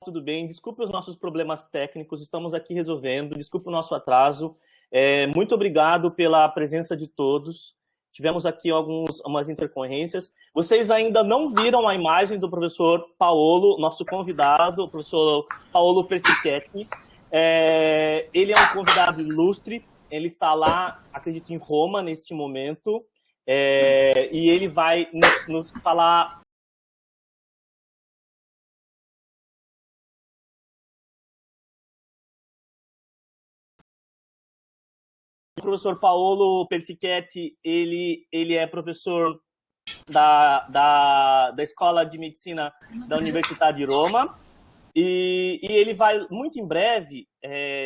tudo bem? Desculpe os nossos problemas técnicos, estamos aqui resolvendo, desculpe o nosso atraso. Muito obrigado pela presença de todos. Tivemos aqui algumas intercorrências. Vocês ainda não viram a imagem do professor Paolo, nosso convidado, o professor Paolo Persichetti. Ele é um convidado ilustre, ele está lá, acredito, em Roma neste momento, e ele vai nos falar... O professor Paolo Persichetti, ele é professor da Escola de Medicina da Universidade de Roma, e ele vai, muito em breve,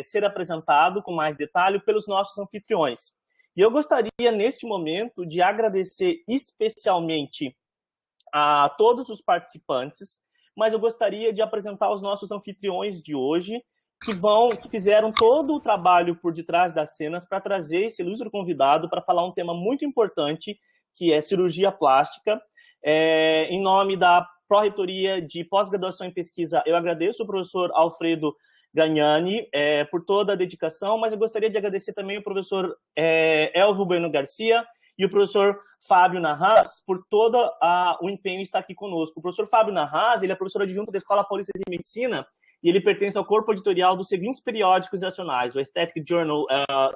ser apresentado com mais detalhe pelos nossos anfitriões. E eu gostaria, neste momento, de agradecer especialmente a todos os participantes, mas eu gostaria de apresentar os nossos anfitriões de hoje, que fizeram todo o trabalho por detrás das cenas para trazer esse ilustre convidado para falar um tema muito importante, que é cirurgia plástica. Em nome da Pró-Reitoria de Pós-Graduação em Pesquisa, eu agradeço o professor Alfredo Gagnani por toda a dedicação, mas eu gostaria de agradecer também o professor Elvio Bueno Garcia e o professor Fábio Narras por todo o empenho em estar aqui conosco. O professor Fábio Narras, ele é professor adjunto da Escola Paulista de Medicina, e ele pertence ao corpo editorial dos seguintes periódicos nacionais: o Aesthetic Journal,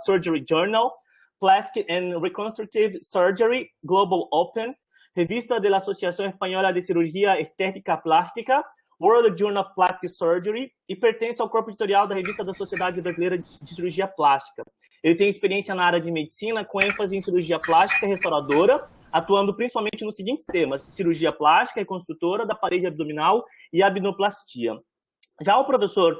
Surgery Journal, Plastic and Reconstructive Surgery, Global Open, Revista de la Asociación Española de Cirugía Estética Plástica, World Journal of Plastic Surgery, e pertence ao corpo editorial da Revista da Sociedade Brasileira de Cirurgia Plástica. Ele tem experiência na área de medicina, com ênfase em cirurgia plástica restauradora, atuando principalmente nos seguintes temas: cirurgia plástica reconstrutora da parede abdominal e abdominoplastia. Já o professor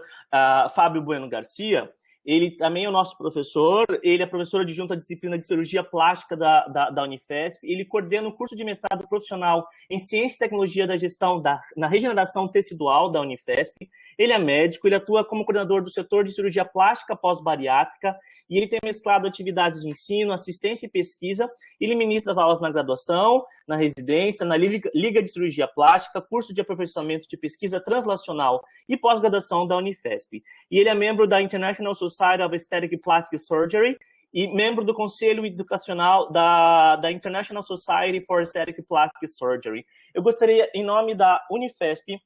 Fábio Bueno Garcia, ele também é o nosso professor, ele é professor adjunto à disciplina de cirurgia plástica da Unifesp, ele coordena o curso de mestrado profissional em ciência e tecnologia da gestão na regeneração tecidual da Unifesp, ele é médico, ele atua como coordenador do setor de cirurgia plástica pós-bariátrica, e ele tem mesclado atividades de ensino, assistência e pesquisa. Ele ministra as aulas na graduação, na residência, na Liga de Cirurgia Plástica, curso de aperfeiçoamento de pesquisa translacional e pós-graduação da Unifesp. E ele é membro da International Society of Aesthetic Plastic Surgery e membro do Conselho Educacional da International Society for Aesthetic Plastic Surgery. Eu gostaria, em nome da Unifesp,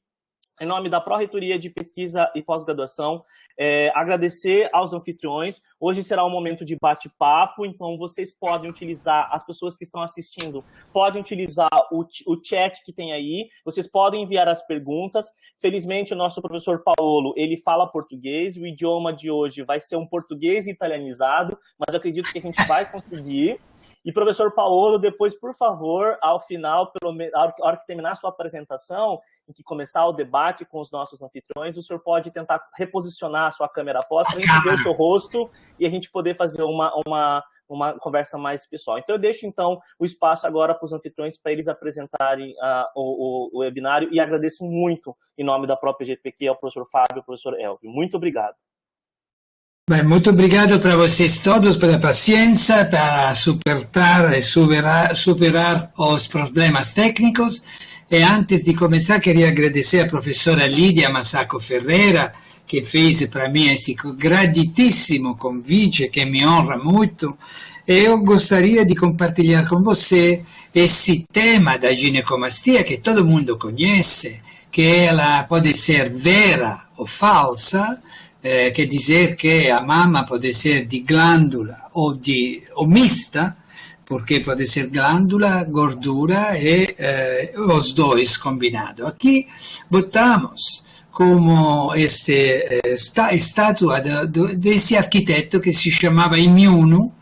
em nome da Pró-Reitoria de Pesquisa e Pós-Graduação, agradecer aos anfitriões. Hoje será um momento de bate-papo, então vocês podem utilizar, as pessoas que estão assistindo, podem utilizar o chat que tem aí, vocês podem enviar as perguntas. Felizmente, o nosso professor Paolo, ele fala português, o idioma de hoje vai ser um português italianizado, mas eu acredito que a gente vai conseguir. E, professor Paolo, depois, por favor, ao final, a hora que terminar a sua apresentação, em que começar o debate com os nossos anfitriões, o senhor pode tentar reposicionar a sua câmera após para a gente ver o seu rosto e a gente poder fazer uma conversa mais pessoal. Então, eu deixo, então, o espaço agora para os anfitriões para eles apresentarem o webinário, e agradeço muito, em nome da própria GPQ, ao professor Fábio e ao professor Elvio. Muito obrigado. Bem, muito obrigado para vocês todos pela paciência, para superar os problemas técnicos. E antes de começar, queria agradecer a professora Lídia Massaco Ferreira, que fez para mim esse graditissimo convite, que me honra muito. E eu gostaria de compartilhar com você esse tema da ginecomastia, que todo mundo conhece, que ela pode ser vera ou falsa. Quer dizer que a mama pode ser de glândula ou mista, porque pode ser glândula, gordura e os dois combinados. Aqui botamos como estátua desse arquiteto que se chamava Imiuno.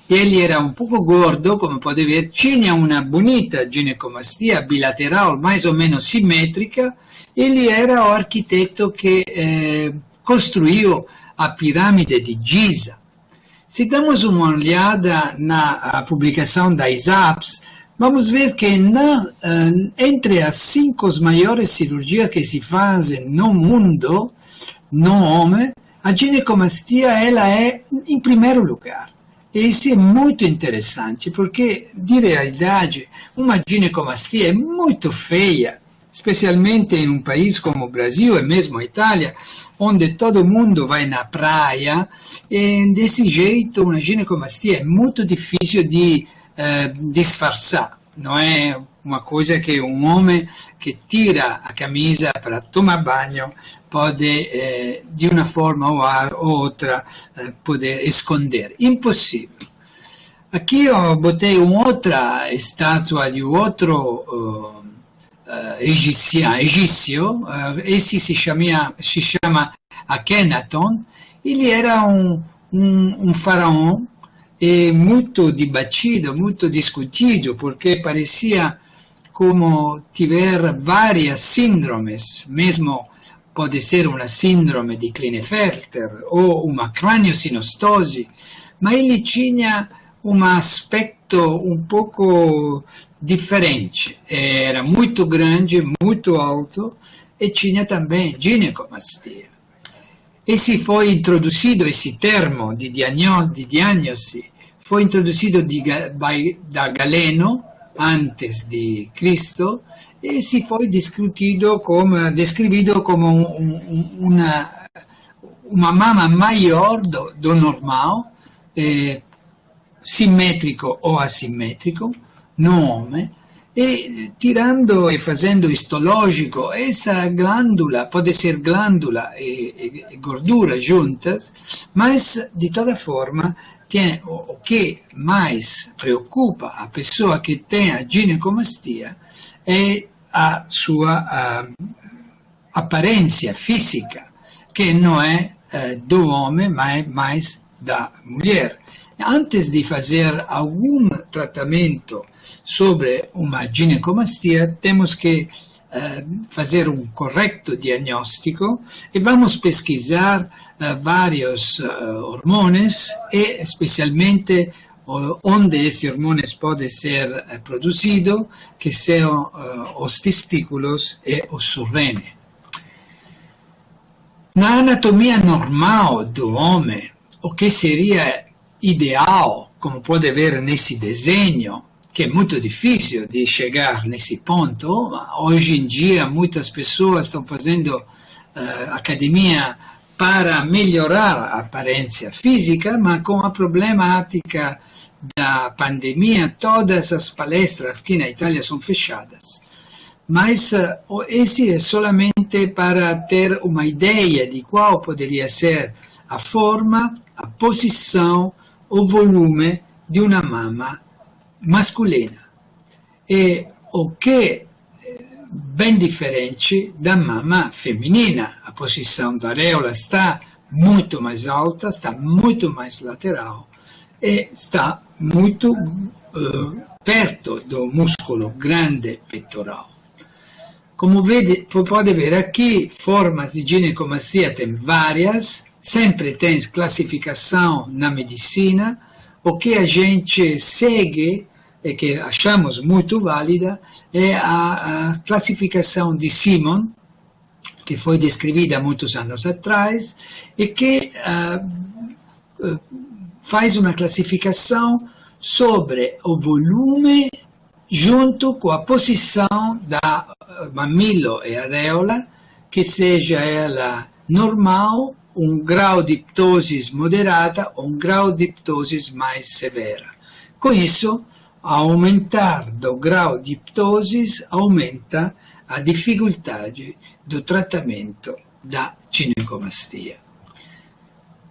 Ele era um pouco gordo, como pode ver, tinha uma bonita ginecomastia bilateral, mais ou menos simétrica. Ele era o arquiteto que construiu a pirâmide de Giza. Se damos uma olhada na publicação da ISAPS, vamos ver que entre as 5 maiores cirurgias que se fazem no mundo, no homem, a ginecomastia ela é em primeiro lugar. E isso é muito interessante, porque, de realidade, uma ginecomastia é muito feia especialmente em um país como o Brasil e mesmo a Itália, onde todo mundo vai na praia, e desse jeito uma ginecomastia é muito difícil de disfarçar. Não é uma coisa que um homem que tira a camisa para tomar banho pode, de uma forma ou outra, poder esconder. Impossível. Aqui eu botei uma outra estátua de outro egício, esse se chama Akhenaton. Ele era um faraó muito debatido, muito discutido, porque parecia como tiver várias síndromes, mesmo pode ser uma síndrome de Klinefelter ou uma craniossinostose, mas ele tinha um aspecto um pouco diferente. Era muito grande, muito alto e tinha também ginecomastia. Esse foi introduzido, esse termo de diagnosi, foi introduzido da Galeno, antes de Cristo, e se foi descrito como uma mama maior do normal, simmétrico ou asimmétrico, no homem, e tirando e fazendo histológico, essa glândula pode ser glândula e gordura juntas, mas de toda forma o que mais preocupa a pessoa que tem a ginecomastia é a sua aparência física, que não é do homem, mas mais da mulher. Antes de fazer algum tratamento sobre uma ginecomastia, temos que fazer um correto diagnóstico e vamos pesquisar vários hormônios e especialmente onde esses hormônios podem ser produzidos, que são os testículos e o surrene. Na anatomia normal do homem, o que seria ideal, como pode ver nesse desenho, que é muito difícil de chegar nesse ponto. Hoje em dia, muitas pessoas estão fazendo academia para melhorar a aparência física, mas com a problemática da pandemia, todas as palestras aqui na Itália são fechadas. Mas esse é somente para ter uma ideia de qual poderia ser a forma, a posição, o volume de uma mama masculina. E o que é bem diferente da mama feminina. A posição da areola está muito mais alta, está muito mais lateral e está muito perto do músculo grande peitoral. Como pode ver aqui, formas de ginecomastia tem várias, sempre tem classificação na medicina. O que a gente segue e que achamos muito válida é a classificação de Simon, que foi descrevida há muitos anos atrás, e que faz uma classificação sobre o volume junto com a posição da mamilo e areola, que seja ela normal, um grau de ptosis moderada ou um grau de ptosis mais severa. Com isso, aumentar do grau de ptosis aumenta a dificuldade do tratamento da ginecomastia.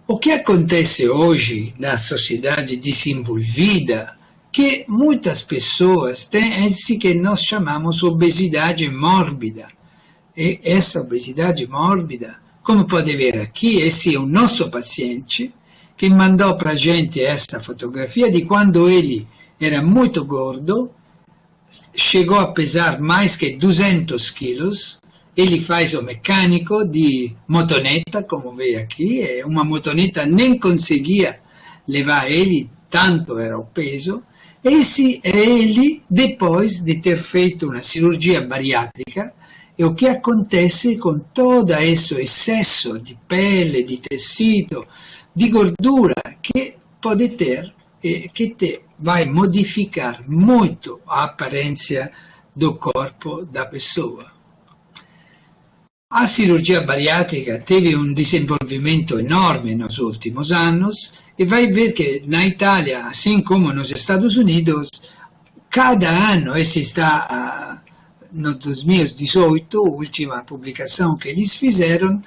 O que acontece hoje na sociedade desenvolvida, que muitas pessoas têm esse que nós chamamos obesidade mórbida. E essa obesidade mórbida, como pode ver aqui, esse é o nosso paciente que mandou para a gente essa fotografia de quando ele era muito gordo, chegou a pesar mais que 200 quilos. Ele faz o mecânico de motoneta, como vê aqui, e uma motoneta nem conseguia levar ele, tanto era o peso. Esse é ele depois de ter feito uma cirurgia bariátrica. E o que acontece com todo esse excesso de pele, de tecido, de gordura que pode ter, que vai modificar muito a aparência do corpo da pessoa. a cirurgia bariátrica teve um desenvolvimento enorme nos últimos anos e vai ver que na Itália, assim como nos Estados Unidos, cada ano, esse está no 2018, a última publicação que eles fizeram,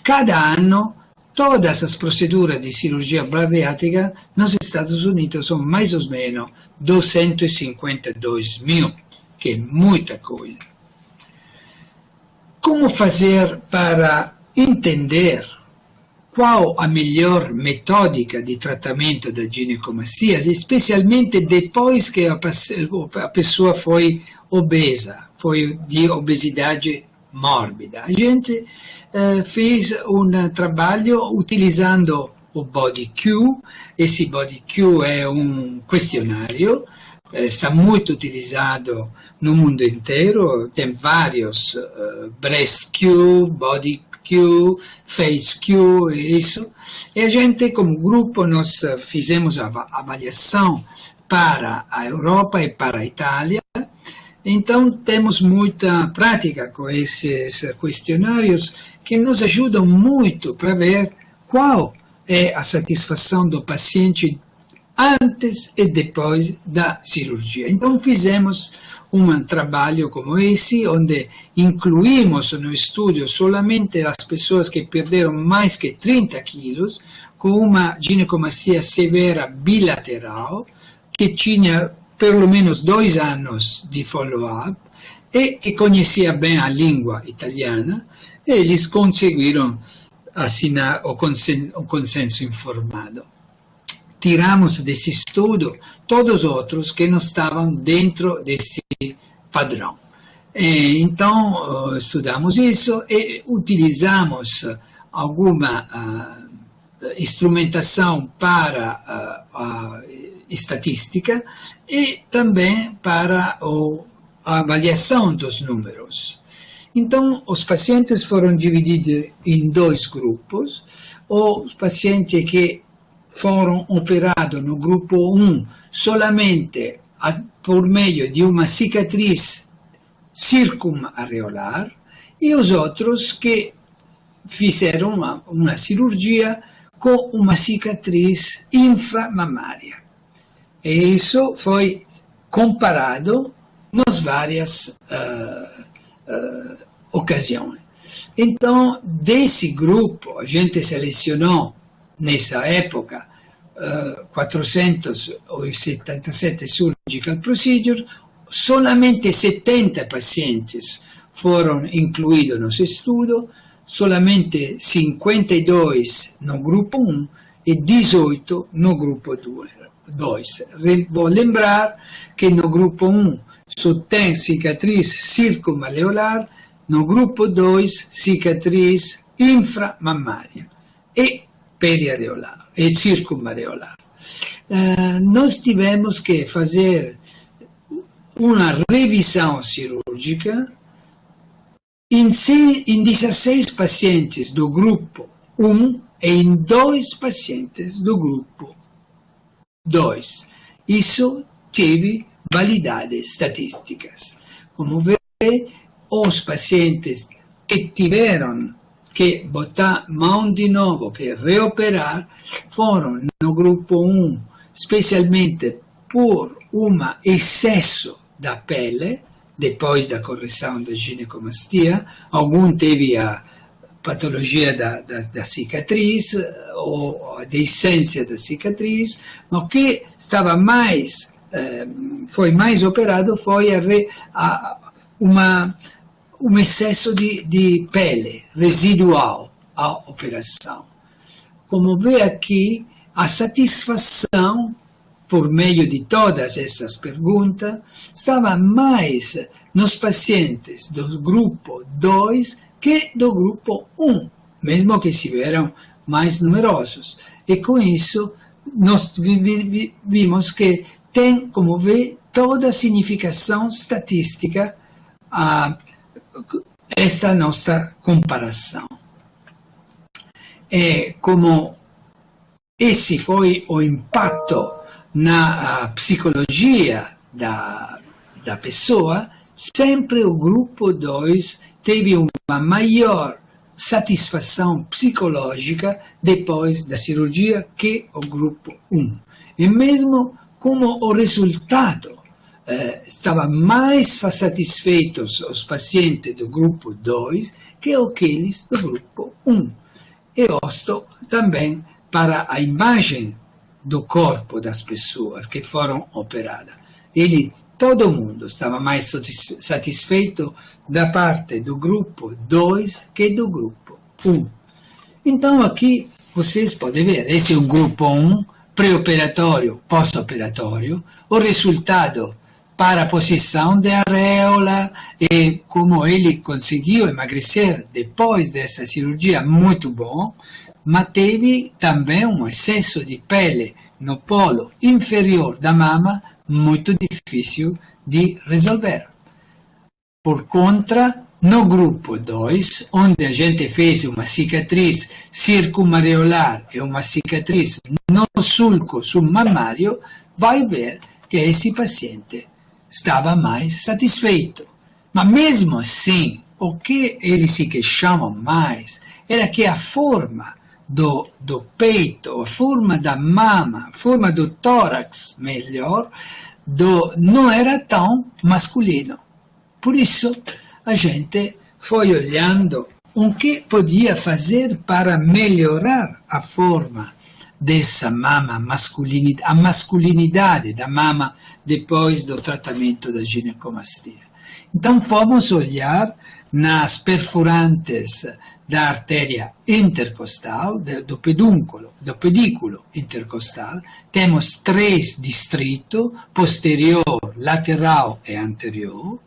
cada ano todas as proceduras de cirurgia bariátrica nos Estados Unidos são mais ou menos 252 mil, que é muita coisa. Como fazer para entender qual a melhor metódica de tratamento da ginecomastia, especialmente depois que a pessoa foi obesa, foi de obesidade mórbida? A gente fez um trabalho utilizando o Body Q. Esse Body Q é um questionário, está muito utilizado no mundo inteiro, tem vários, Breast Q, Body Q, Face Q, isso. E a gente, como grupo, nós fizemos a avaliação para a Europa e para a Itália. Então, temos muita prática com esses questionários que nos ajudam muito para ver qual é a satisfação do paciente antes e depois da cirurgia. Então, fizemos um trabalho como esse, onde incluímos no estudo somente as pessoas que perderam mais que 30 quilos, com uma ginecomastia severa bilateral, que tinha pelo menos 2 anos de follow-up e que conhecia bem a língua italiana, e eles conseguiram assinar o consenso informado. Tiramos desse estudo todos os outros que não estavam dentro desse padrão. Então, estudamos isso e utilizamos alguma instrumentação para a estatística e também para a avaliação dos números. Então, os pacientes foram divididos em 2 grupos. Os pacientes que foram operados no grupo 1 solamente por meio de uma cicatriz circumareolar e os outros que fizeram uma cirurgia com uma cicatriz inframamária. E isso foi comparado nas várias ocasiões. Então, desse grupo, a gente selecionou nessa época 477 surgical procedures, solamente 70 pacientes foram incluídos no estudo, solamente 52 no grupo 1 e 18 no grupo 2. Vou lembrar que no grupo 1 só tem cicatriz circumaleolar, no grupo 2 cicatriz inframamária e periareolar e circumareolar. Nós tivemos que fazer uma revisão cirúrgica em 16 pacientes do grupo 1 e em 2 pacientes do grupo 2. Isso teve validades estatísticas. Como vê, os pacientes que tiveram que botar mão de novo, que reoperar, foram no grupo 1, especialmente por um excesso da pele, depois da correção da ginecomastia. Algum teve a patologia da cicatriz, ou a deiscência da cicatriz, mas o que estava mais, foi mais operado foi um excesso de pele residual à operação. Como vê aqui, a satisfação, por meio de todas essas perguntas, estava mais nos pacientes do grupo 2 que do grupo 1, mesmo que estiveram mais numerosos. E com isso, nós vimos que tem, como vê, toda a significação estatística esta nossa comparação. E como esse foi o impacto na psicologia da pessoa, sempre o grupo 2 teve uma maior satisfação psicológica depois da cirurgia que o grupo 1. E mesmo como o resultado estava mais satisfeitos os pacientes do grupo 2 que aqueles do grupo 1. E isto também para a imagem do corpo das pessoas que foram operadas. Todo mundo estava mais satisfeito da parte do grupo 2 que do grupo 1. Então aqui vocês podem ver, esse é um grupo 1, pré-operatório, pós-operatório, o resultado para a posição da areola e como ele conseguiu emagrecer depois dessa cirurgia, muito bom, mas teve também um excesso de pele no polo inferior da mama, muito difícil de resolver. Por contra, no grupo 2, onde a gente fez uma cicatriz circumareolar e uma cicatriz no sulco submamário, vai ver que esse paciente estava mais satisfeito. Mas mesmo assim, o que eles se queixavam mais era que a forma do peito, a forma da mama, a forma do tórax, melhor, não era tão masculino. Por isso, a gente foi olhando o que podia fazer para melhorar a forma dessa mama, a masculinidade da mama depois do tratamento da ginecomastia. Então, fomos olhar nas perfurantes da artéria intercostal, do pedículo intercostal. Temos 3 distritos, posterior, lateral e anterior,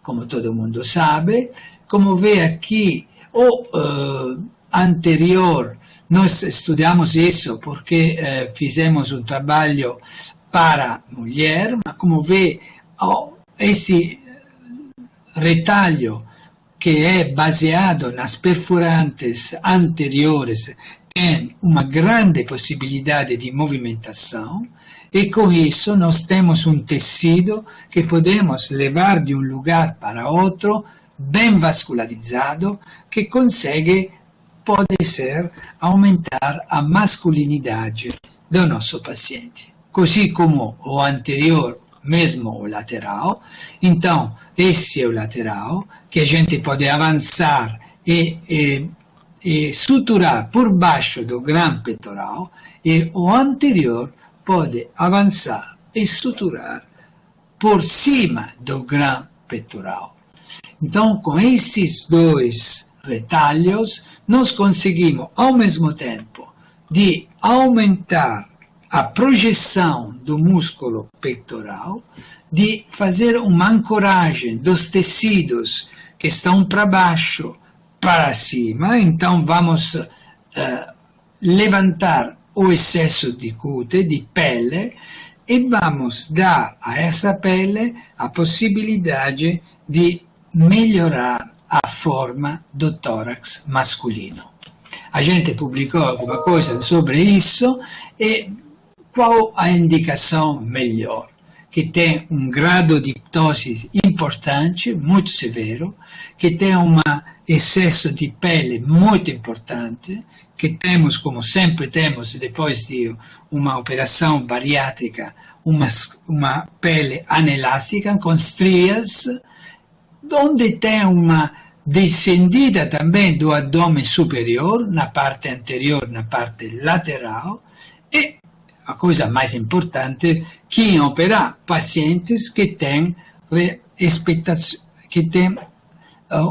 como todo mundo sabe. Como vê aqui, o anterior, nós estudamos isso porque fizemos um trabalho para mulher, mas como vê, esse retalho que é baseado nas perfurantes anteriores tem uma grande possibilidade de movimentação e com isso nós temos um tecido que podemos levar de um lugar para outro bem vascularizado que consegue, pode ser, aumentar a masculinidade do nosso paciente. Così como o anterior, mesmo o lateral. Então, esse é o lateral, que a gente pode avançar e suturar por baixo do grão peitoral, e o anterior pode avançar e suturar por cima do grão peitoral. Então, com esses 2 retalhos, nós conseguimos, ao mesmo tempo, de aumentar a projeção do músculo peitoral, de fazer uma ancoragem dos tecidos que estão para baixo, para cima. Então vamos levantar o excesso de cute, de pele, e vamos dar a essa pele a possibilidade de melhorar a forma do tórax masculino. A gente publicou alguma coisa sobre isso e qual a indicação melhor? Que tem um grado de ptose importante, muito severo, que tem um excesso de pele muito importante, que temos, como sempre temos, depois de uma operação bariátrica, uma pele anelástica com estrias, onde tem uma descendida também do abdômen superior, na parte anterior, na parte lateral, e a coisa mais importante, que operar pacientes que têm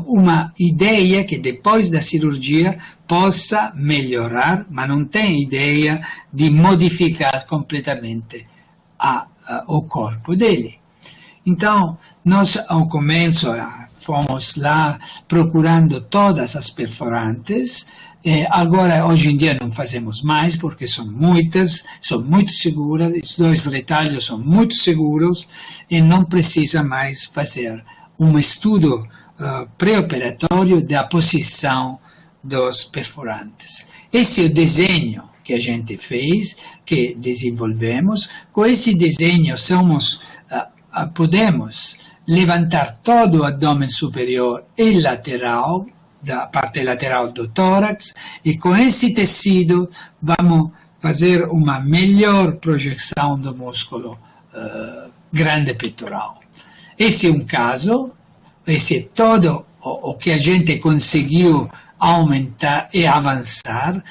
uma ideia que depois da cirurgia possa melhorar, mas não tem ideia de modificar completamente o corpo dele. Então, nós ao começo fomos lá procurando todas as perfurantes. Agora, hoje em dia, não fazemos mais, porque são muitas, são muito seguras, os 2 retalhos são muito seguros, e não precisa mais fazer um estudo pré-operatório da posição dos perfurantes. Esse é o desenho que a gente fez, que desenvolvemos. Com esse desenho, podemos levantar todo o abdômen superior e lateral, da parte lateral do tórax, e com esse tecido vamos fazer uma melhor projeção do músculo grande peitoral. Esse é um caso, esse é todo o que a gente conseguiu aumentar e avançar.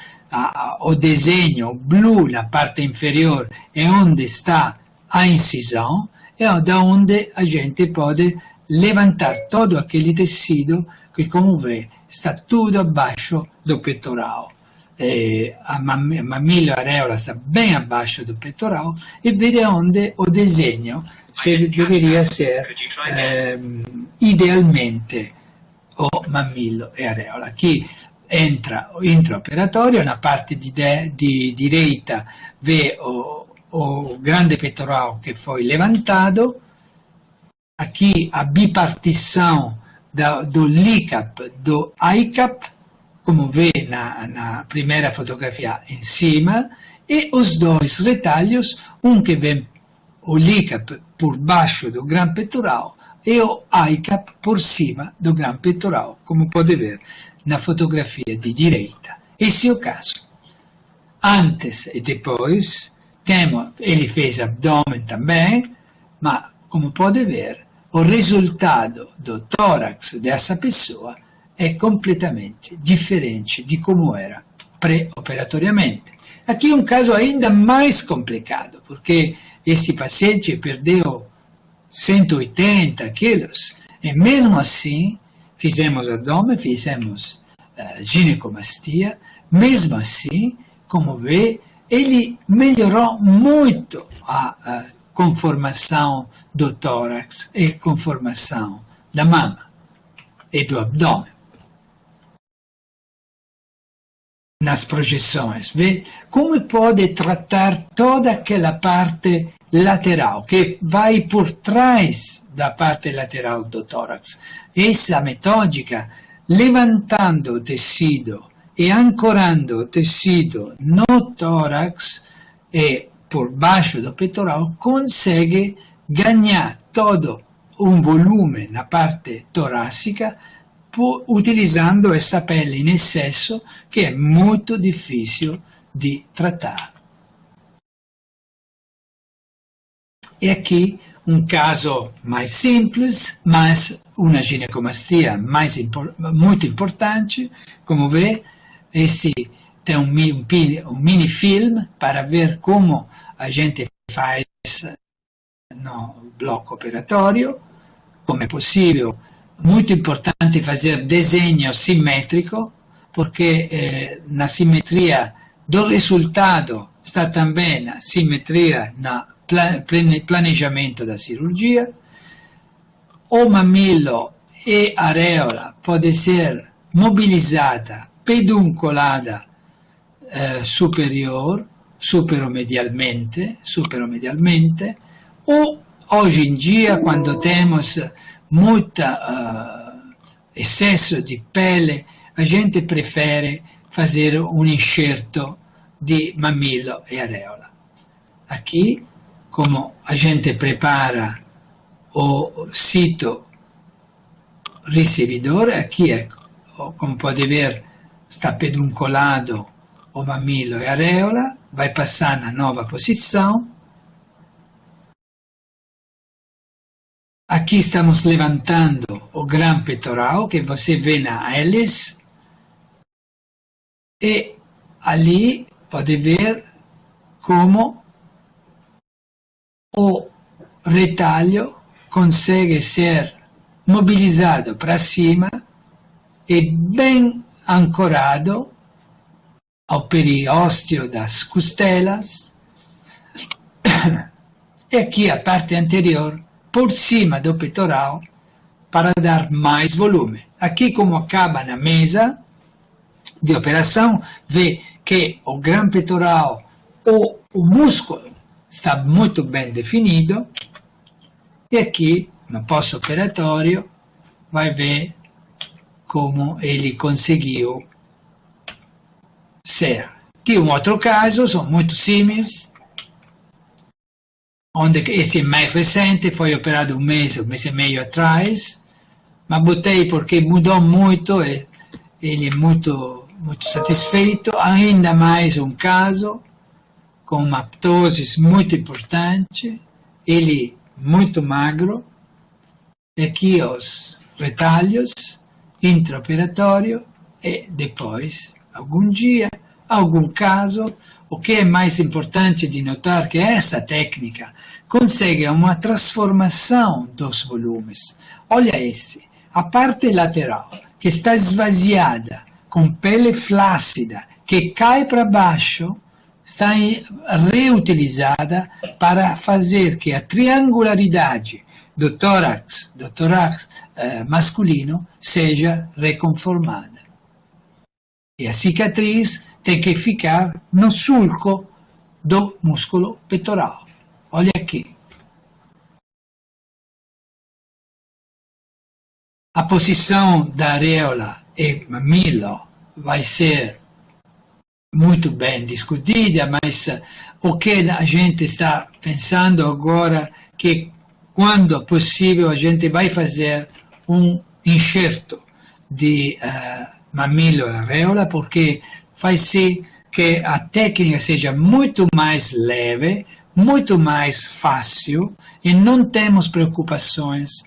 O desenho blu na parte inferior é onde está a incisão, é da onde a gente pode levantar todo aquele tecido que, como vê, está tudo abaixo do peitoral. A mamilo e a areola está bem abaixo do peitoral, e vede onde o desenho deveria ser idealmente o mamilo e a areola. Aqui entra o intraoperatorio, na parte di direita vê o grande peitoral que foi levantado. Aqui a bipartição do LICAP, do ICAP, como vê na primeira fotografia em cima, e os dois retalhos, um que vem o LICAP por baixo do grande peitoral e o ICAP por cima do grande peitoral, como pode ver na fotografia de direita. Esse é o caso. Antes e depois, ele fez abdômen também, mas, como pode ver, o resultado do tórax dessa pessoa é completamente diferente de como era pré-operatoriamente. Aqui é um caso ainda mais complicado, porque esse paciente perdeu 180 quilos, e mesmo assim fizemos abdômen, fizemos ginecomastia, mesmo assim, como vê, ele melhorou muito a conformação do tórax e conformação da mama e do abdômen. Nas projeções, vê como pode tratar toda aquela parte lateral, que vai por trás da parte lateral do tórax. Essa metódica, levantando o tecido e ancorando o tecido no tórax e por baixo do peitoral, consegue ganhar todo um volume na parte torácica, utilizzando essa pele in eccesso, che è molto difficile di trattare. E aqui um caso mais simples, mas uma ginecomastia muito importante. Como vê, esse tem um mini film para ver como a gente faz no bloco operatório, como é possível. Muito importante fazer desenho simmétrico, porque na simetria do resultado está também a simetria no planejamento da cirurgia. O mamilo e a areola pode ser mobilizada, peduncolada superomedialmente, ou hoje em dia, quando temos muito excesso di pelle, a gente prefere fazer um enxerto di mamilo e areola. Aqui, como a gente prepara o sito ricevitore, aqui é, como pode ver, está peduncolado o mamilo e a areola, vai passar na nova posição. Aqui estamos levantando o grande peitoral, que você vê na hélice, e ali pode ver como o retalho consegue ser mobilizado para cima e bem ancorado ao periósteo das costelas. E aqui a parte anterior, por cima do peitoral, para dar mais volume. Aqui, como acaba na mesa de operação, vê que o grande peitoral, o músculo, está muito bem definido, e aqui, no pós-operatório, vai ver como ele conseguiu ser. Aqui um outro caso, são muito símiles. onde esse é mais recente, foi operado um mês e meio atrás, mas botei porque mudou muito e ele é muito satisfeito. Ainda mais um caso com uma ptosis muito importante, ele muito magro, e aqui os retalhos intraoperatório e depois, algum dia, algum caso. O que é mais importante de notar que essa técnica consegue uma transformação dos volumes. Olha esse, a parte lateral que está esvaziada, com pele flácida, que cai para baixo, está reutilizada para fazer que a triangularidade do tórax masculino seja reconformada. E a cicatriz tem que ficar no sulco do músculo peitoral. Olha aqui. A posição da areola e mamilo vai ser muito bem discutida, mas o que a gente está pensando agora é que, quando possível, a gente vai fazer um enxerto de mamilo e areola, porque faz sim que a técnica seja muito mais leve, muito mais fácil, e não temos preocupações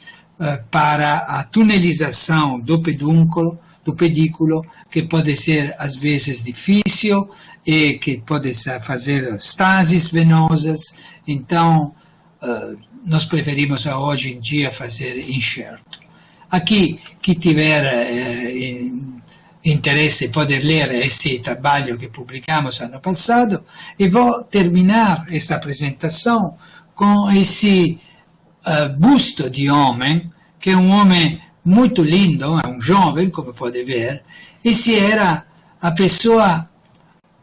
para a tunelização do pedúnculo, do pedículo, que pode ser às vezes difícil e que pode fazer estases venosas. Então, nós preferimos hoje em dia fazer enxerto. Aqui, que tiver interesse pode ler esse trabalho que publicamos ano passado, e vou terminar esta apresentação com esse busto de homem, que é um homem muito lindo, é um jovem, como pode ver. Esse era a pessoa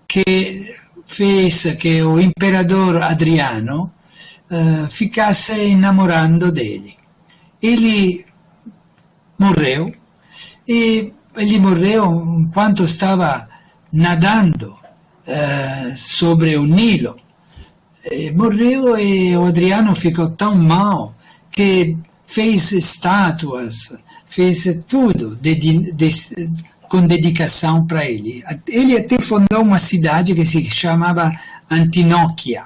que fez que o imperador Adriano ficasse namorando dele. Ele morreu, e ele morreu enquanto estava nadando sobre o Nilo. Morreu e o Adriano ficou tão mal que fez estátuas, fez tudo com dedicação para ele. Ele até fundou uma cidade que se chamava Antinoquia,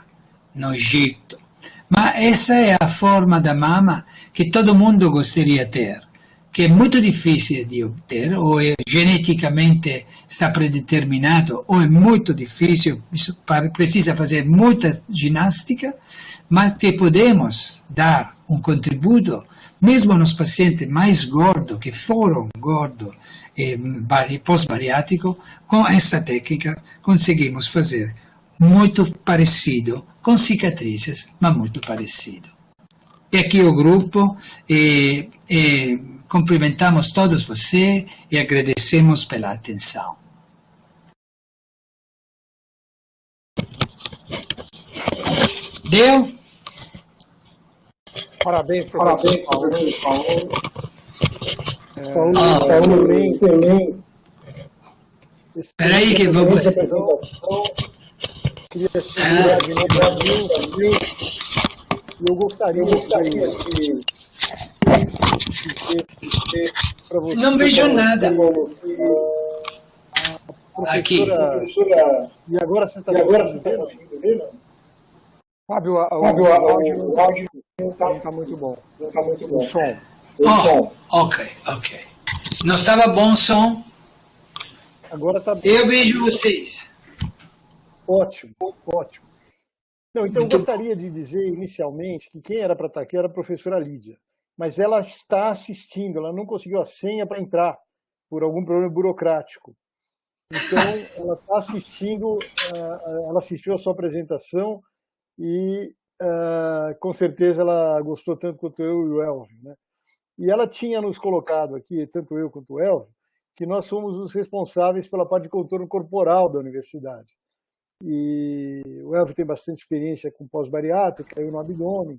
no Egito. Mas essa é a forma da mama que todo mundo gostaria de ter, que é muito difícil de obter, ou é geneticamente está predeterminado, ou é muito difícil, precisa fazer muita ginástica, mas que podemos dar um contributo, mesmo nos pacientes mais gordos, que foram gordos e pós-bariátrico, com essa técnica conseguimos fazer muito parecido, com cicatrizes, mas muito parecido. E aqui o grupo, cumprimentamos todos vocês e agradecemos pela atenção. Deu? Parabéns, professor Paulo. Espera aí que vou... Queria segurar de novo e eu gostaria de para você. Não vejo nada. Aqui. E agora você está vendo? Fábio, o áudio não está muito bom. O som. Ok. Não estava bom o som? Agora está bom. Eu vejo vocês. Ótimo. Não, então eu gostaria de dizer inicialmente que quem era para estar aqui era a professora Lídia, mas ela está assistindo, ela não conseguiu a senha para entrar por algum problema burocrático. Então ela está assistindo, ela assistiu a sua apresentação e com certeza ela gostou tanto quanto eu e o Elvio, né? E ela tinha nos colocado aqui, tanto eu quanto o Elvio, que nós somos os responsáveis pela parte de contorno corporal da universidade. E o Elvio tem bastante experiência com pós-bariátrica, eu no abdômen.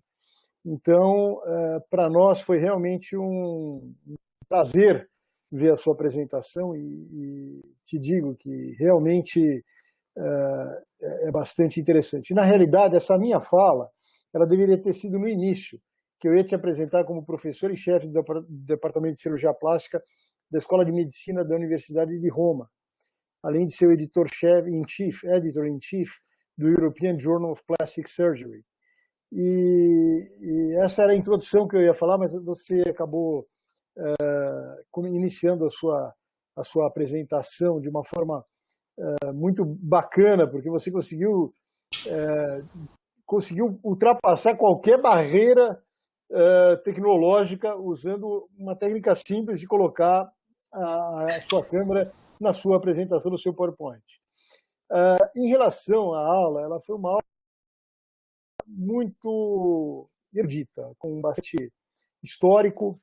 Então, para nós foi realmente um prazer ver a sua apresentação e te digo que realmente é bastante interessante. Na realidade, essa minha fala ela deveria ter sido no início, que eu ia te apresentar como professor e chefe do Departamento de Cirurgia Plástica da Escola de Medicina da Universidade de Roma, além de ser o editor-in-chief do European Journal of Plastic Surgery. E essa era a introdução que eu ia falar, mas você acabou iniciando a sua apresentação de uma forma muito bacana, porque você conseguiu ultrapassar qualquer barreira tecnológica usando uma técnica simples de colocar a sua câmera na sua apresentação, no seu PowerPoint. Em relação à aula, ela foi uma aula muito erudita, com bastante histórico,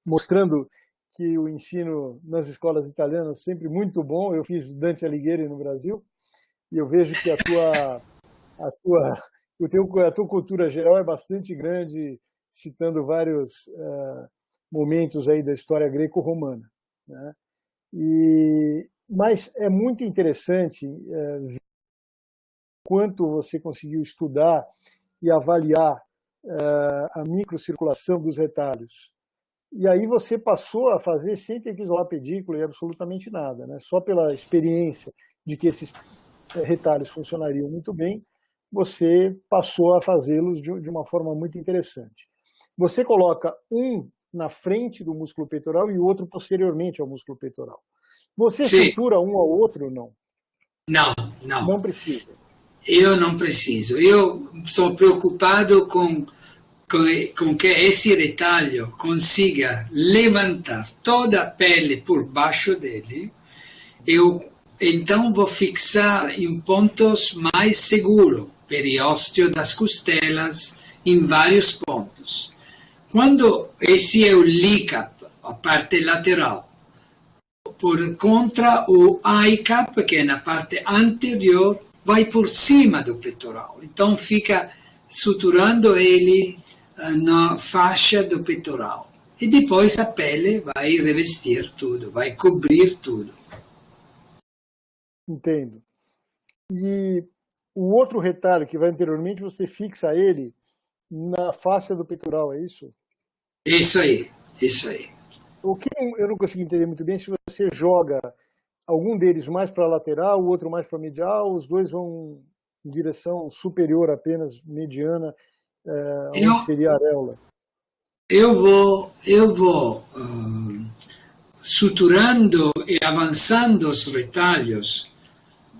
mostrando que o ensino nas escolas italianas é sempre muito bom. Eu fiz Dante Alighieri no Brasil e eu vejo que a tua cultura geral é bastante grande, citando vários momentos aí da história greco-romana, né? Mas é muito interessante ver quanto você conseguiu estudar e avaliar a microcirculação dos retalhos. E aí você passou a fazer sem ter que isolar pedícula e absolutamente nada, né? Só pela experiência de que esses retalhos funcionariam muito bem, você passou a fazê-los de uma forma muito interessante. Você coloca um na frente do músculo peitoral e o outro posteriormente ao músculo peitoral. Você sutura um ao outro ou não? Não. Não precisa. Eu não preciso. Eu sou preocupado com que esse retalho consiga levantar toda a pele por baixo dele. Então vou fixar em pontos mais seguros, periósteo das costelas, em vários pontos. Quando esse é o LICAP, a parte lateral, por contra o ICAP, que é na parte anterior, vai por cima do peitoral. Então fica suturando ele na faixa do peitoral. E depois a pele vai revestir tudo, vai cobrir tudo. Entendo. E o outro retalho que vai anteriormente, você fixa ele na face do peitoral, é isso? Isso aí. O que eu não consegui entender muito bem, se você joga algum deles mais para a lateral, o outro mais para a medial, os dois vão em direção superior apenas, mediana, onde seria a areola? Eu vou suturando e avançando os retalhos,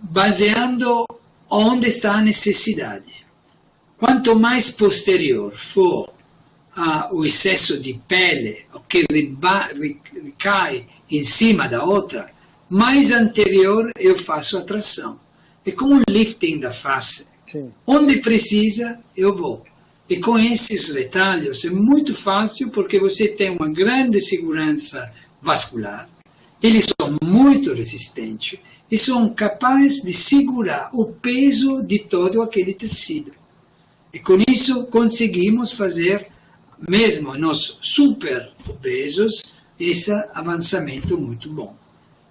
baseando onde está a necessidade. Quanto mais posterior for o excesso de pele que recai em cima da outra, mais anterior eu faço a tração. É como um lifting da face. Sim. Onde precisa, eu vou. E com esses retalhos é muito fácil porque você tem uma grande segurança vascular. Eles são muito resistentes e são capazes de segurar o peso de todo aquele tecido. E com isso conseguimos fazer, mesmo nos super obesos, esse avançamento muito bom.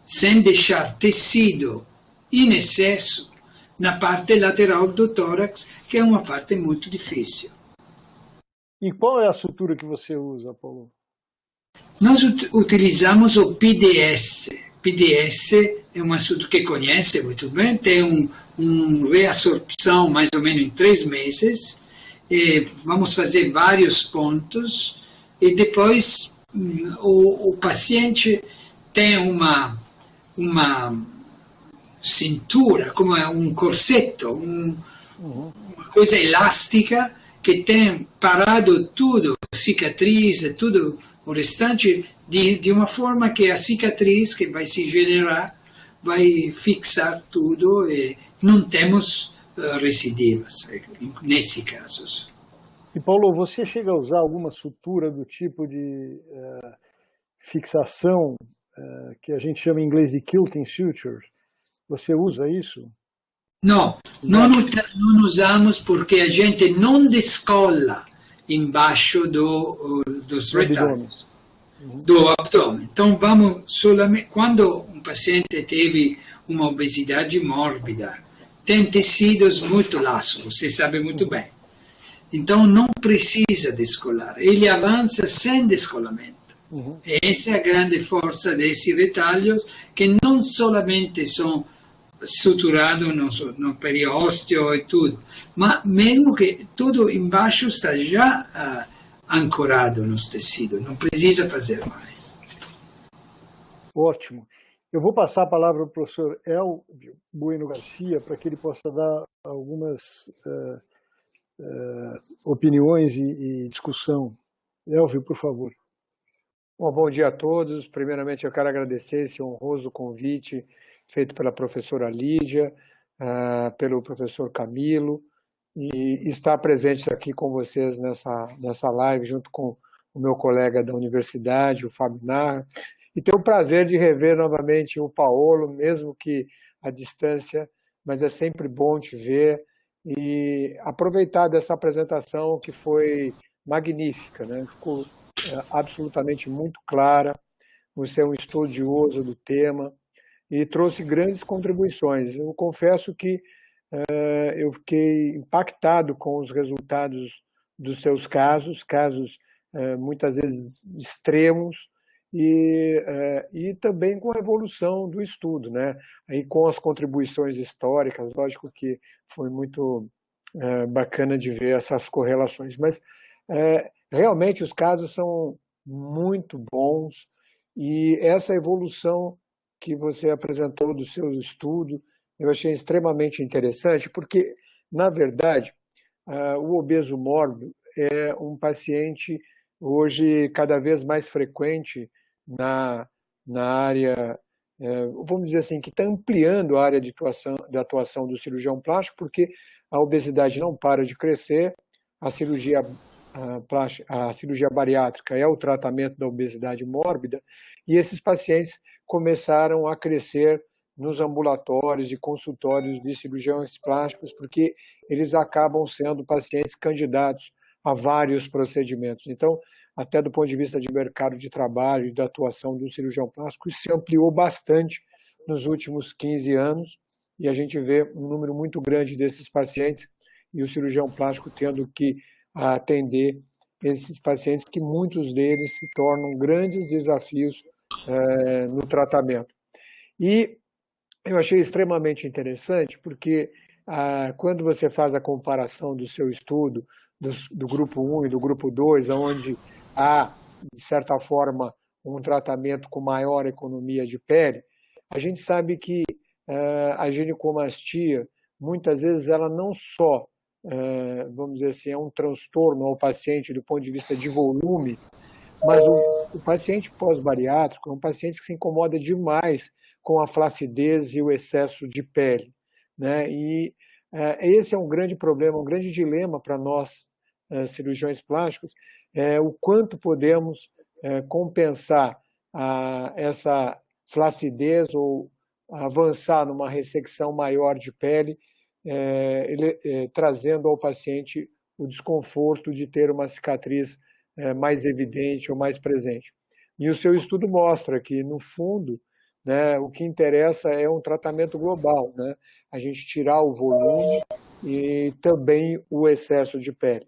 Sem deixar tecido em excesso na parte lateral do tórax, que é uma parte muito difícil. E qual é a sutura que você usa, Paulo? Nós utilizamos o PDS. PDS é uma sutura que conhece muito bem, tem uma reabsorção mais ou menos em 3 meses. E vamos fazer vários pontos e depois o paciente tem uma cintura, como um corseto, uma coisa elástica que tem parado tudo, cicatriz, tudo o restante, de uma forma que a cicatriz que vai se generar vai fixar tudo e não temos recidivas nesse caso. E Paulo, você chega a usar alguma sutura do tipo de fixação que a gente chama em inglês de quilting suture? Você usa isso? Não usamos porque a gente não descola embaixo dos retalhos, do abdômen. Então vamos solamente quando um paciente teve uma obesidade mórbida, tem tecidos muito laços, você sabe muito bem. Então não precisa descolar, ele avança sem descolamento. E essa é a grande força desses retalhos, que não solamente são suturados no periósteo e tudo, mas mesmo que tudo embaixo está já ancorado nos tecidos, não precisa fazer mais. Ótimo. Eu vou passar a palavra para o professor Elvio Bueno Garcia, para que ele possa dar algumas opiniões e discussão. Elvio, por favor. Bom dia a todos. Primeiramente, eu quero agradecer esse honroso convite feito pela professora Lídia, pelo professor Camilo, e estar presente aqui com vocês nessa live, junto com o meu colega da universidade, o Fábio Narra, e ter o prazer de rever novamente o Paolo, mesmo que à distância, mas é sempre bom te ver e aproveitar dessa apresentação que foi magnífica, né? Ficou absolutamente muito clara, você é um estudioso do tema e trouxe grandes contribuições. Eu confesso que eu fiquei impactado com os resultados dos seus casos muitas vezes extremos, e também com a evolução do estudo, né? Aí com as contribuições históricas, lógico que foi muito bacana de ver essas correlações, mas realmente os casos são muito bons e essa evolução que você apresentou do seu estudo eu achei extremamente interessante, porque, na verdade, o obeso mórbido é um paciente hoje cada vez mais frequente na área, vamos dizer assim, que está ampliando a área de atuação do cirurgião plástico, porque a obesidade não para de crescer, a cirurgia bariátrica é o tratamento da obesidade mórbida, e esses pacientes começaram a crescer nos ambulatórios e consultórios de cirurgiões plásticos, porque eles acabam sendo pacientes candidatos a vários procedimentos. Então, até do ponto de vista de mercado de trabalho e da atuação do cirurgião plástico, isso se ampliou bastante nos últimos 15 anos, e a gente vê um número muito grande desses pacientes e o cirurgião plástico tendo que atender esses pacientes, que muitos deles se tornam grandes desafios no tratamento. E eu achei extremamente interessante, porque quando você faz a comparação do seu estudo, do grupo 1 e do grupo 2, onde há, de certa forma, um tratamento com maior economia de pele, a gente sabe que a ginecomastia, muitas vezes, ela não só, vamos dizer assim, é um transtorno ao paciente do ponto de vista de volume, mas o paciente pós-bariátrico é um paciente que se incomoda demais com a flacidez e o excesso de pele, né? E esse é um grande problema, um grande dilema para nós, cirurgiões plásticos, o quanto podemos compensar essa flacidez ou avançar numa ressecção maior de pele, trazendo ao paciente o desconforto de ter uma cicatriz mais evidente ou mais presente. E o seu estudo mostra que, no fundo, né, o que interessa é um tratamento global, né? A gente tirar o volume e também o excesso de pele.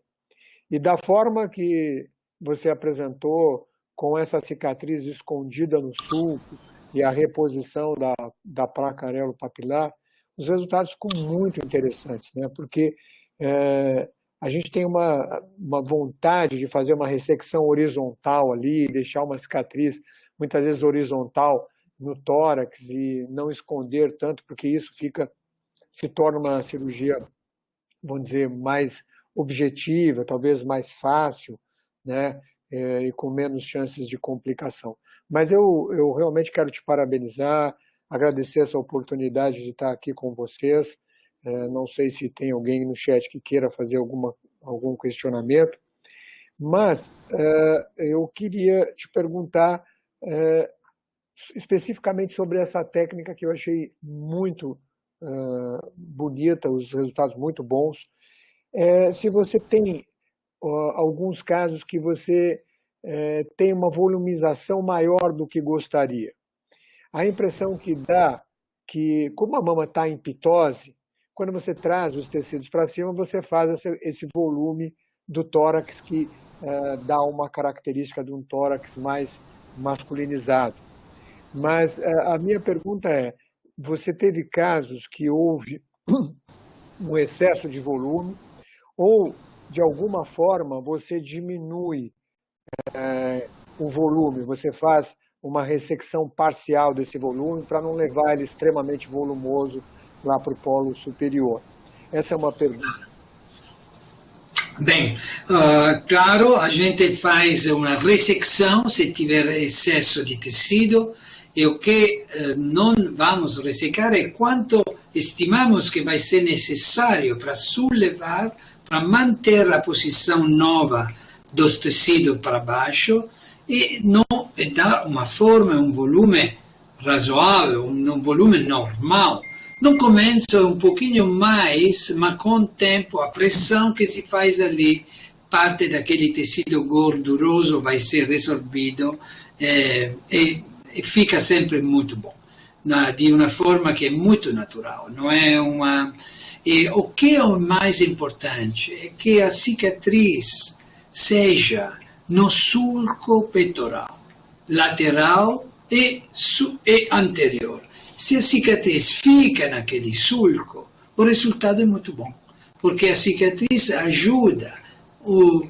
E da forma que você apresentou, com essa cicatriz escondida no sulco e a reposição da placa areopapilar, os resultados ficam muito interessantes, né? Porque a gente tem uma vontade de fazer uma ressecção horizontal ali, deixar uma cicatriz, muitas vezes horizontal, no tórax e não esconder tanto, porque isso se torna uma cirurgia, vamos dizer, mais objetiva, talvez mais fácil, né? E com menos chances de complicação. Mas eu realmente quero te parabenizar, agradecer essa oportunidade de estar aqui com vocês. Não sei se tem alguém no chat que queira fazer algum questionamento, mas eu queria te perguntar especificamente sobre essa técnica que eu achei muito bonita, os resultados muito bons. Se você tem alguns casos que você tem uma volumização maior do que gostaria. A impressão que dá que, como a mama está em pitose, quando você traz os tecidos para cima, você faz esse volume do tórax que dá uma característica de um tórax mais masculinizado. Mas a minha pergunta é, você teve casos que houve um excesso de volume ou, de alguma forma, você diminui o volume, você faz uma ressecção parcial desse volume para não levar ele extremamente volumoso lá para o polo superior? Essa é uma pergunta. Bem, claro, a gente faz uma ressecção se tiver excesso de tecido, e o que não vamos ressecar é quanto estimamos que vai ser necessário para sublevar, para manter a posição nova dos tecidos para baixo e dar uma forma, um volume razoável, um volume normal. No começo um pouquinho mais, mas com o tempo a pressão que se faz ali, parte daquele tecido gorduroso vai ser resorvido e fica sempre muito bom, de uma forma que é muito natural. Não é uma... E o que é o mais importante é que a cicatriz seja no sulco peitoral, lateral e anterior. Se a cicatriz fica naquele sulco, o resultado é muito bom, porque a cicatriz ajuda o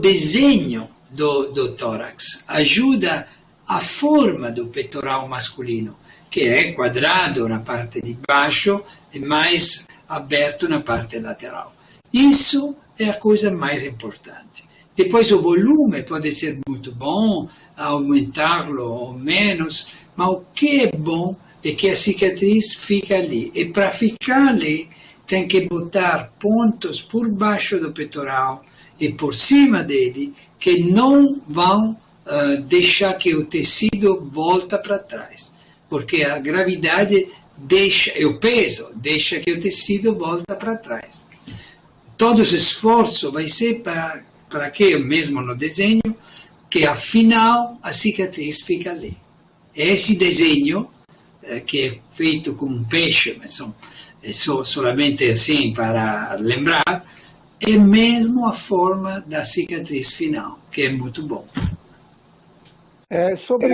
desenho do tórax, ajuda a forma do peitoral masculino, que é quadrado na parte de baixo e mais aberto na parte lateral. Isso é a coisa mais importante. Depois o volume pode ser muito bom, aumentá-lo ou menos, mas o que é bom é que a cicatriz fica ali. E para ficar ali, tem que botar pontos por baixo do peitoral e por cima dele, que não vão deixar que o tecido volta para trás. Porque a gravidade deixa, e o peso deixa que o tecido volta para trás. Todo esse esforço vai ser para que, mesmo no desenho, que afinal a cicatriz fica ali. Esse desenho, que é feito com um peixe, mas é solamente assim para lembrar, é mesmo a forma da cicatriz final, que é muito bom. Sobre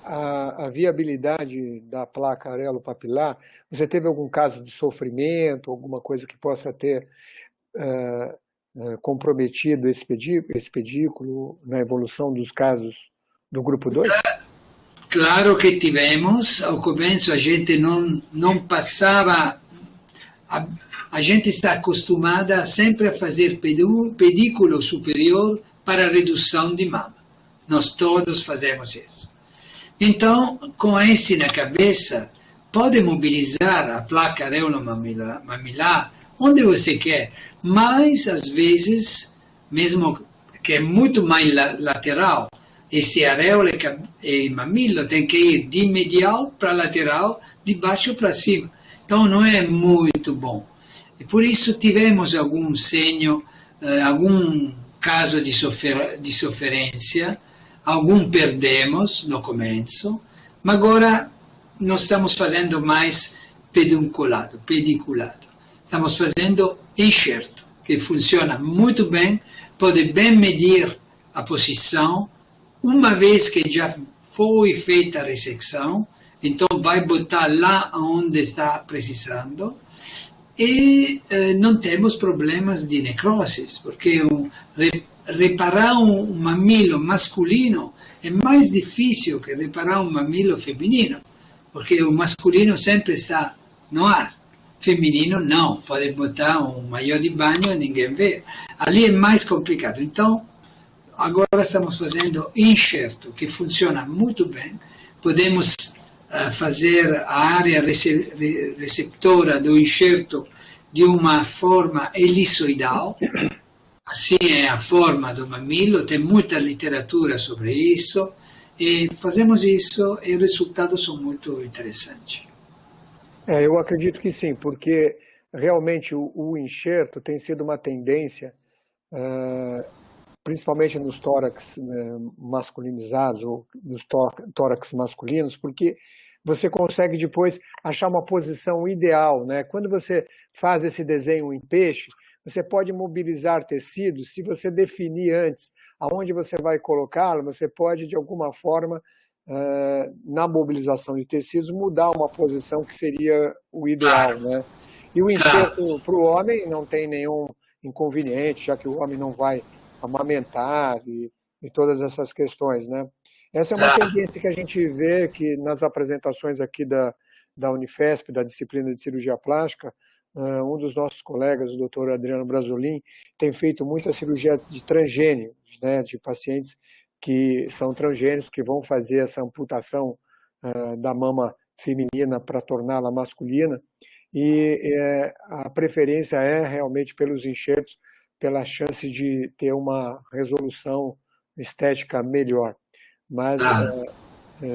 a viabilidade da placa areopapilar, você teve algum caso de sofrimento, alguma coisa que possa ter comprometido esse pedículo na evolução dos casos do grupo 2? Claro que tivemos. Ao começo a gente não passava... A gente está acostumada sempre a fazer pedículo superior para redução de mama. Nós todos fazemos isso. Então, com esse na cabeça, pode mobilizar a placa areolomamilar onde você quer, mas às vezes, mesmo que é muito mais lateral, esse areola e mamilo tem que ir de medial para lateral, de baixo para cima. Então não é muito bom. E por isso tivemos algum senho, algum caso de sofrência, algum perdemos no começo, mas agora não estamos fazendo mais pediculado. Estamos fazendo enxerto, que funciona muito bem, pode bem medir a posição. Uma vez que já foi feita a ressecção, então vai botar lá onde está precisando e não temos problemas de necrose, porque reparar um mamilo masculino é mais difícil que reparar um mamilo feminino, porque o masculino sempre está no ar, feminino não, pode botar um maiô de banho e ninguém vê. Ali é mais complicado. Então, agora estamos fazendo enxerto, que funciona muito bem. Podemos fazer a área receptora do enxerto de uma forma elipsoidal. Assim é a forma do mamilo, tem muita literatura sobre isso. E fazemos isso e os resultados são muito interessantes. Eu acredito que sim, porque realmente o enxerto tem sido uma tendência, principalmente nos tórax masculinizados ou nos tórax masculinos, porque você consegue depois achar uma posição ideal, né? Quando você faz esse desenho em peixe, você pode mobilizar tecidos. Se você definir antes aonde você vai colocá-lo, você pode, de alguma forma, na mobilização de tecidos, mudar uma posição que seria o ideal, né? E o enxerto para o homem não tem nenhum inconveniente, já que o homem não vai amamentar e todas essas questões, né? Essa é uma tendência que a gente vê que nas apresentações aqui da Unifesp, da disciplina de cirurgia plástica, um dos nossos colegas, o Dr. Adriano Brasolin, tem feito muita cirurgia de transgênicos, né, de pacientes que são transgênicos, que vão fazer essa amputação da mama feminina para torná-la masculina, e a preferência é realmente pelos enxertos, pela chance de ter uma resolução estética melhor. Mas,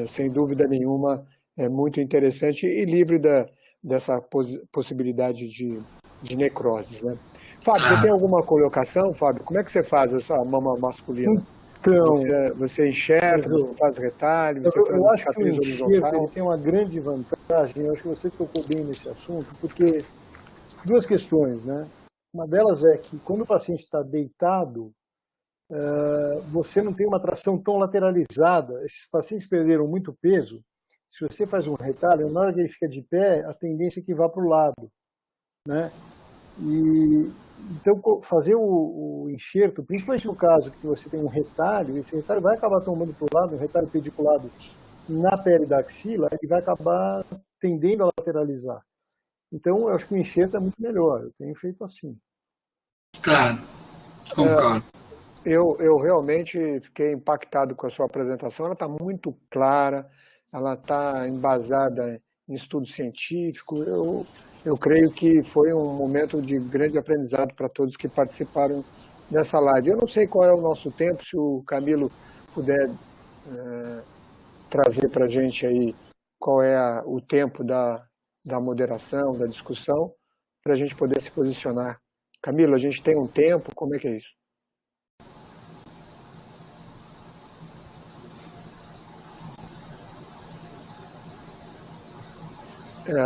sem dúvida nenhuma, é muito interessante e livre dessa possibilidade de necrose, né? Fábio, você tem alguma colocação, Fábio? Como é que você faz essa mama masculina? Então, você enxerga, você faz retalho, você faz eu acho que o cicatriz enxerto horizontal? ele tem uma grande vantagem, eu acho que você tocou bem nesse assunto, porque duas questões, né? Uma delas é que quando o paciente está deitado, você não tem uma tração tão lateralizada. Esses pacientes perderam muito peso. Se você faz um retalho, na hora que ele fica de pé, a tendência é que vá para o lado, né? Então, fazer o enxerto, principalmente no caso que você tem um retalho, esse retalho vai acabar tomando para o lado, um retalho pediculado na pele da axila, ele vai acabar tendendo a lateralizar. Então, eu acho que o enxerto é muito melhor. Eu tenho feito assim. Claro, concordo. Eu realmente fiquei impactado com a sua apresentação. Ela está muito clara, ela está embasada em estudo científico. Eu creio que foi um momento de grande aprendizado para todos que participaram dessa live. Eu não sei qual é o nosso tempo, se o Camilo puder trazer para a gente aí qual é o tempo da moderação, da discussão, para a gente poder se posicionar. Camilo, a gente tem um tempo, como é que é isso?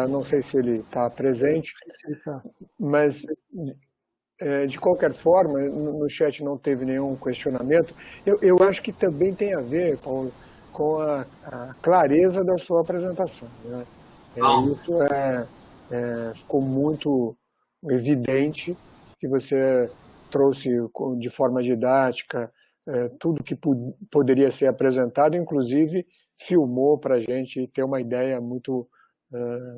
Não sei se ele está presente, mas de qualquer forma, no chat não teve nenhum questionamento. Eu acho que também tem a ver, Paulo, com a clareza da sua apresentação, né? Isso ficou muito evidente que você trouxe de forma didática tudo que poderia ser apresentado, inclusive filmou para a gente ter uma ideia muito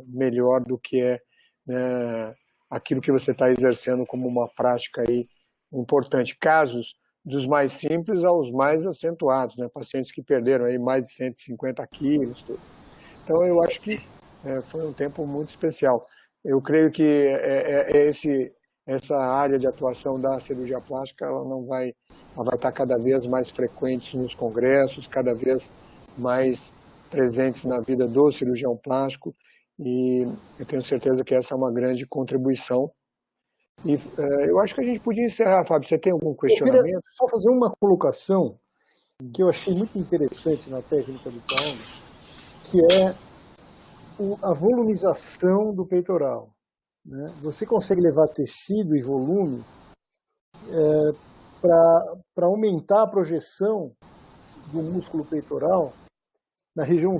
melhor do que é, né, aquilo que você está exercendo como uma prática aí importante. Casos dos mais simples aos mais acentuados, né? Pacientes que perderam aí mais de 150 quilos. Tudo. Então, eu acho que foi um tempo muito especial. Eu creio que essa área de atuação da cirurgia plástica ela vai estar cada vez mais frequente nos congressos, cada vez mais presentes na vida do cirurgião plástico, e eu tenho certeza que essa é uma grande contribuição. E eu acho que a gente podia encerrar, Fábio. Você tem algum questionamento? Eu queria só fazer uma colocação que eu achei muito interessante na técnica do Paulo, que é a volumização do peitoral, né? Você consegue levar tecido e volume para aumentar a projeção do músculo peitoral na região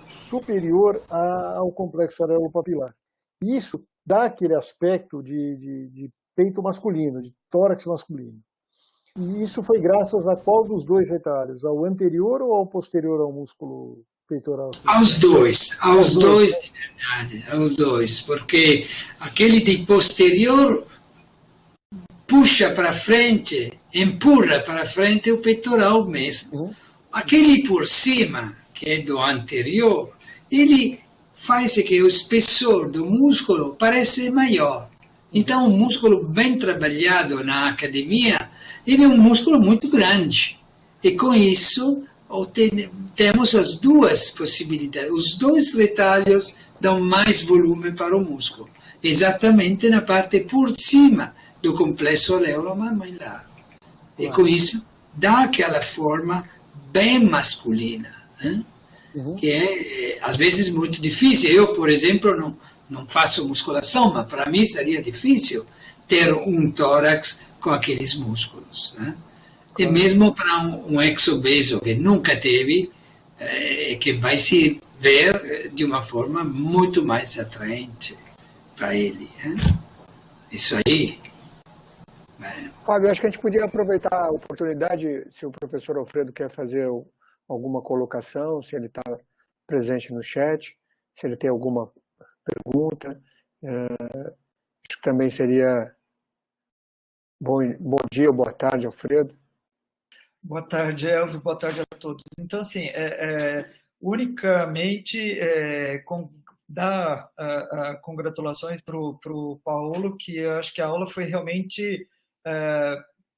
superior ao complexo areopapilar. Isso dá aquele aspecto de peito masculino, de tórax masculino. E isso foi graças a qual dos dois retalhos? Ao anterior ou ao posterior ao músculo peitoral? Aos dois, de verdade, aos dois, porque aquele de posterior puxa para frente, empurra para frente o peitoral mesmo. Aquele por cima, que é do anterior, ele faz que o espessor do músculo parece maior. Então, um músculo bem trabalhado na academia, ele é um músculo muito grande. E com isso, temos as duas possibilidades. Os dois retalhos dão mais volume para o músculo, exatamente na parte por cima do complexo areolo-mamelar. E com isso, dá aquela forma bem masculina, né? Que é, às vezes, muito difícil. Eu, por exemplo, não faço musculação, mas para mim seria difícil ter um tórax com aqueles músculos, né? E mesmo para um ex-obeso que nunca teve, que vai se ver de uma forma muito mais atraente para ele, né? Isso aí. Fábio, acho que a gente podia aproveitar a oportunidade, se o professor Alfredo quer fazer alguma colocação, se ele está presente no chat, se ele tem alguma pergunta. Acho que também seria bom dia ou boa tarde, Alfredo. Boa tarde, Elvio. Boa tarde a todos. Então, assim, unicamente dar congratulações para o Paulo, que eu acho que a aula foi realmente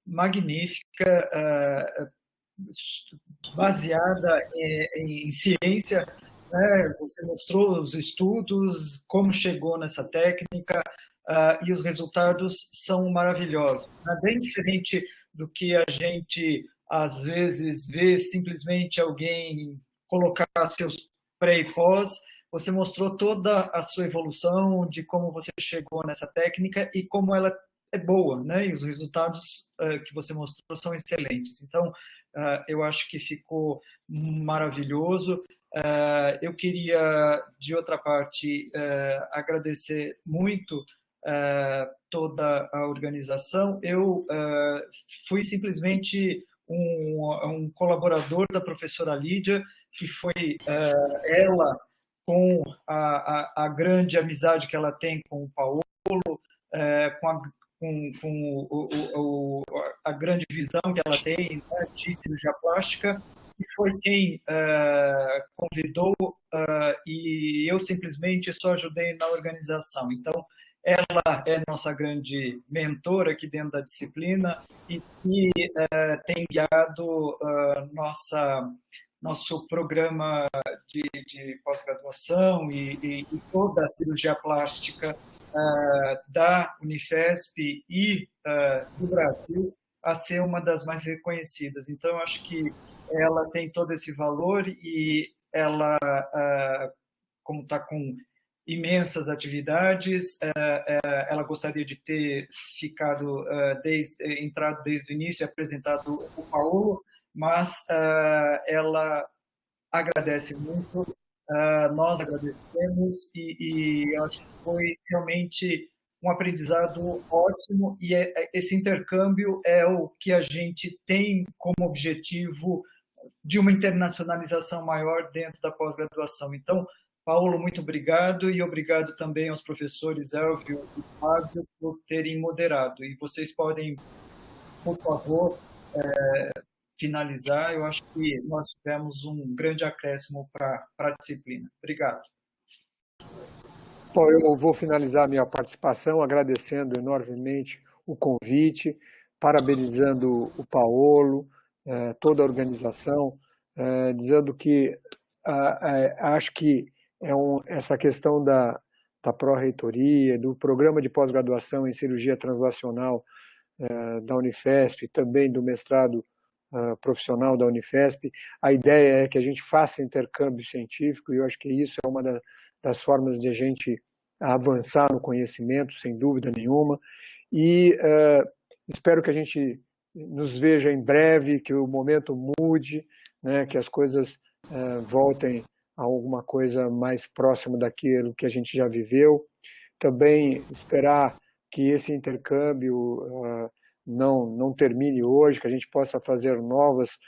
magnífica, baseada em ciência, né? Você mostrou os estudos, como chegou nessa técnica, e os resultados são maravilhosos. É bem diferente do que a gente, às vezes, vê simplesmente alguém colocar seus pré e pós. Você mostrou toda a sua evolução, de como você chegou nessa técnica e como ela é boa, né? E os resultados que você mostrou são excelentes. Então, eu acho que ficou maravilhoso. Eu queria, de outra parte, agradecer muito toda a organização. Eu fui simplesmente um colaborador da professora Lídia, que foi ela, com a grande amizade que ela tem com o Paulo, com a grande visão que ela tem, né, de cirurgia plástica, e foi quem convidou, e eu simplesmente só ajudei na organização. Então, ela é nossa grande mentora aqui dentro da disciplina e tem guiado nosso programa de pós-graduação e toda a cirurgia plástica da Unifesp e do Brasil a ser uma das mais reconhecidas. Então, eu acho que ela tem todo esse valor e ela, como está com imensas atividades, ela gostaria de ter entrado desde o início e apresentado o Paulo, mas ela agradece muito, nós agradecemos e acho que foi realmente um aprendizado ótimo e esse intercâmbio é o que a gente tem como objetivo de uma internacionalização maior dentro da pós-graduação. Então, Paulo, muito obrigado e obrigado também aos professores Elvio e Fábio por terem moderado. E vocês podem, por favor, finalizar. Eu acho que nós tivemos um grande acréscimo para a disciplina. Obrigado. Bom, eu vou finalizar a minha participação agradecendo enormemente o convite, parabenizando o Paulo, toda a organização, dizendo que acho que essa questão da pró-reitoria, do programa de pós-graduação em cirurgia translacional da Unifesp, também do mestrado profissional da Unifesp, a ideia é que a gente faça intercâmbio científico, e eu acho que isso é uma das formas de a gente avançar no conhecimento, sem dúvida nenhuma, e espero que a gente nos veja em breve, que o momento mude, né, que as coisas voltem a alguma coisa mais próximo daquilo que a gente já viveu. Também esperar que esse intercâmbio não termine hoje, que a gente possa fazer novas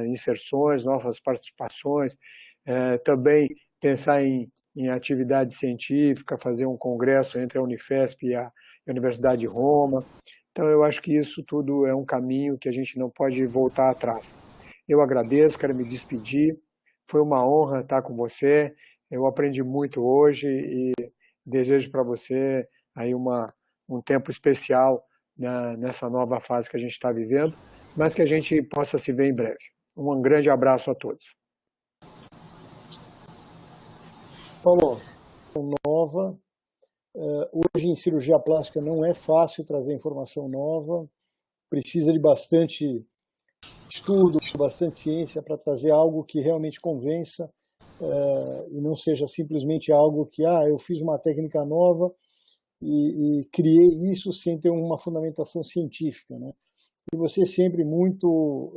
inserções, novas participações, também pensar em atividade científica, fazer um congresso entre a Unifesp e a Universidade de Roma. Então, eu acho que isso tudo é um caminho que a gente não pode voltar atrás. Eu agradeço, quero me despedir. Foi uma honra estar com você. Eu aprendi muito hoje e desejo para você aí um tempo especial nessa nova fase que a gente está vivendo, mas que a gente possa se ver em breve. Um grande abraço a todos. Paulo, nova. Hoje em cirurgia plástica não é fácil trazer informação nova, precisa de bastante estudo, bastante ciência para trazer algo que realmente convença e não seja simplesmente algo que, eu fiz uma técnica nova e criei isso sem ter uma fundamentação científica, né? E você sempre muito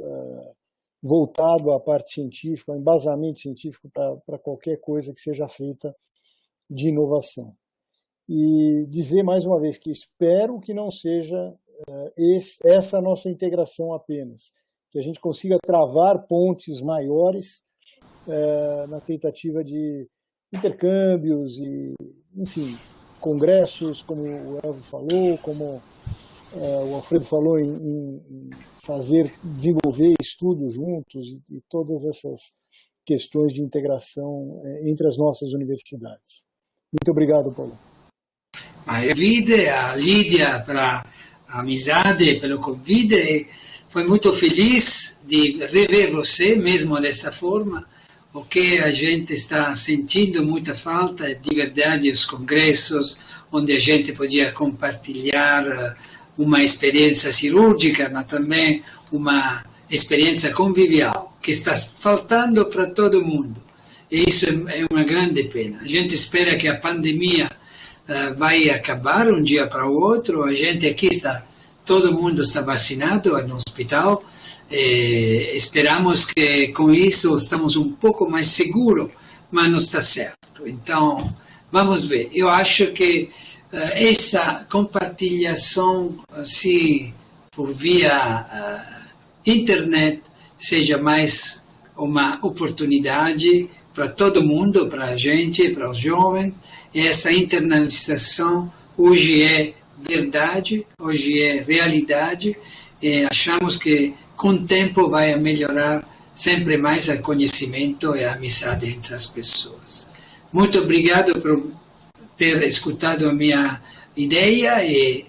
voltado à parte científica, ao embasamento científico para qualquer coisa que seja feita de inovação. E dizer mais uma vez que espero que não seja essa nossa integração apenas, que a gente consiga travar pontes maiores na tentativa de intercâmbios e, enfim, congressos, como o Elvio falou, como o Alfredo falou em desenvolver estudos juntos e todas essas questões de integração entre as nossas universidades. Muito obrigado, Paulo. Eu vide a Lídia para a amizade, pelo convite, e fui muito feliz de rever você, mesmo desta forma. O que a gente está sentindo muita falta é, de verdade, os congressos, onde a gente podia compartilhar uma experiência cirúrgica, mas também uma experiência convivial, que está faltando para todo mundo. E isso é uma grande pena. A gente espera que a pandemia vai acabar um dia para o outro. A gente aqui está, todo mundo está vacinado no hospital. Esperamos que com isso estamos um pouco mais seguros, mas não está certo. Então, vamos ver. Eu acho que essa compartilhação, se por via internet, seja mais uma oportunidade para todo mundo, para a gente, para os jovens. E essa internalização hoje é verdade, hoje é realidade. E achamos que com o tempo vai melhorar sempre mais o conhecimento e a amizade entre as pessoas. Muito obrigado por ter escutado a minha ideia e